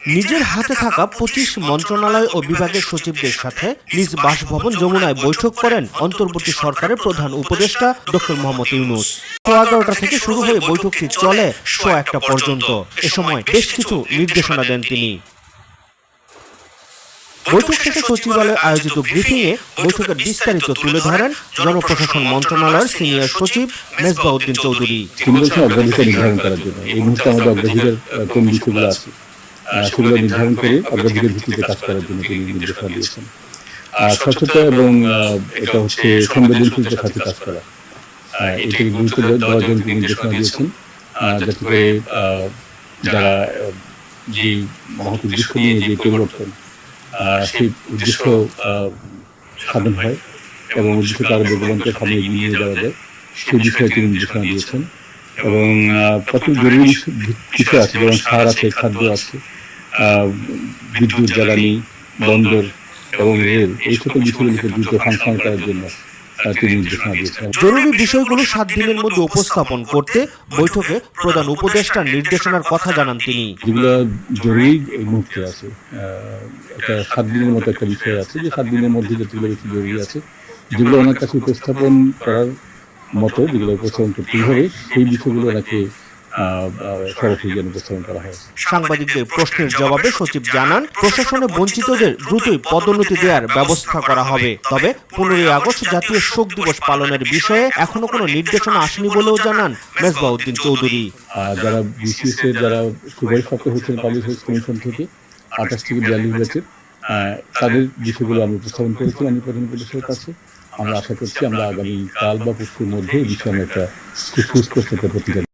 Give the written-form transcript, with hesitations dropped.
নিজের হাতে থাকা ২৫ মন্ত্রণালয় ও বিভাগের সচিবদের সাথে নিজ বাসভবন যমুনায় বৈঠক করেন অন্তর্বর্তী সরকারের প্রধান উপদেষ্টা ডক্টর মোহাম্মদ ইউনূস। ১১টা থেকে শুরু হয়ে বৈঠকটি চলে ১:০১টা পর্যন্ত। এ সময় বেশ কিছু নির্দেশনা দেন তিনি। বৈঠক শেষে সচিবালয়ে আয়োজিত ব্রিফিংয়ে বৈঠকের বিস্তারিত তুলে ধরেন জনপ্রশাসন মন্ত্রণালয়ের সিনিয়র সচিব মেজবাহ উদ্দিন চৌধুরী। অগ্রাধিকার নির্ধারণ করার জন্য এই মুহূর্তে আমাদের অগ্রাধিকার কোন বিষয়গুলো আছে সেগুলো নির্ধারণ করে অগ্রাধিকার ভিত্তিতে কাজ করার জন্য তিনি নির্দেশনা দিয়েছেন। স্বচ্ছতা এবং এটা হচ্ছে সংবেদনশীলতার সাথে কাজ করা, এটাকে গুরুত্ব দেওয়ার জন্য তিনি নির্দেশনা দিয়েছেন, যাতে করে যারা যে মহৎ উদ্দেশ্য নিয়ে যে পরিবর্তন সেই উদ্দেশ্য সাধন হয় এবং উদ্দেশ্যকে আরো বেগবানকে সামনে এগিয়ে নিয়ে যাওয়া যায় সেই বিষয়ে তিনি নির্দেশনা দিয়েছেন। এবং প্রচুর জরুরি বিষয় আছে, যেমন সার আছে, খাদ্য আছে, বিদ্যুৎ, জ্বালানি, বন্দর এবং রেল, এই সকল বিষয়গুলোকে দ্রুত ফাংশন করার জন্য তিনি নির্দেশনা দিয়েছেন। জরুরি বিষয়গুলো ৭ দিনের মধ্যে উপস্থাপন করতে বৈঠকে প্রধান উপদেষ্টার নির্দেশনার কথা জানান তিনি। যেগুলো জরুরি এই মুহূর্তে আছে, একটা ৭ দিনের মতো একটা বিষয় আছে, যে ৭ দিনের মধ্যে যেগুলো বেশি জরুরি আছে, যেগুলো ওনার কাছে উপস্থাপন করার মতো, যেগুলো উপস্থাপন করতে হবে, সেই বিষয়গুলো ওনাকে সরাসরি যেন উপস্থাপন করা হয়। সাংবাদিকদের প্রশ্নের জবাবে সচিব জানান, প্রশাসনে বঞ্চিতদের দ্রুতই পদোন্নতি দেওয়ার ব্যবস্থা করা হবে। তবে ১৫ই আগস্ট জাতীয় শোক দিবস পালনের বিষয়ে এখনো কোনো নির্দেশনা আসেনি বলেও জানান মেজবাহ উদ্দিন চৌধুরী। যারা বিসিএস এর যারা সুপারিশপ্রাপ্ত হয়েছেন পাবলিক সার্ভিস কমিশন থেকে ২৮ থেকে ৪২ ব্যাচের, তাদের বিষয়গুলো আমি উপস্থাপন করেছি আমি প্রধান উপদেষ্টার কাছে। আমরা আশা করছি আমরা আগামী কাল বা পরশুর মধ্যে এই বিষয়ে একটা সুস্পষ্ট প্রতিক্রিয়া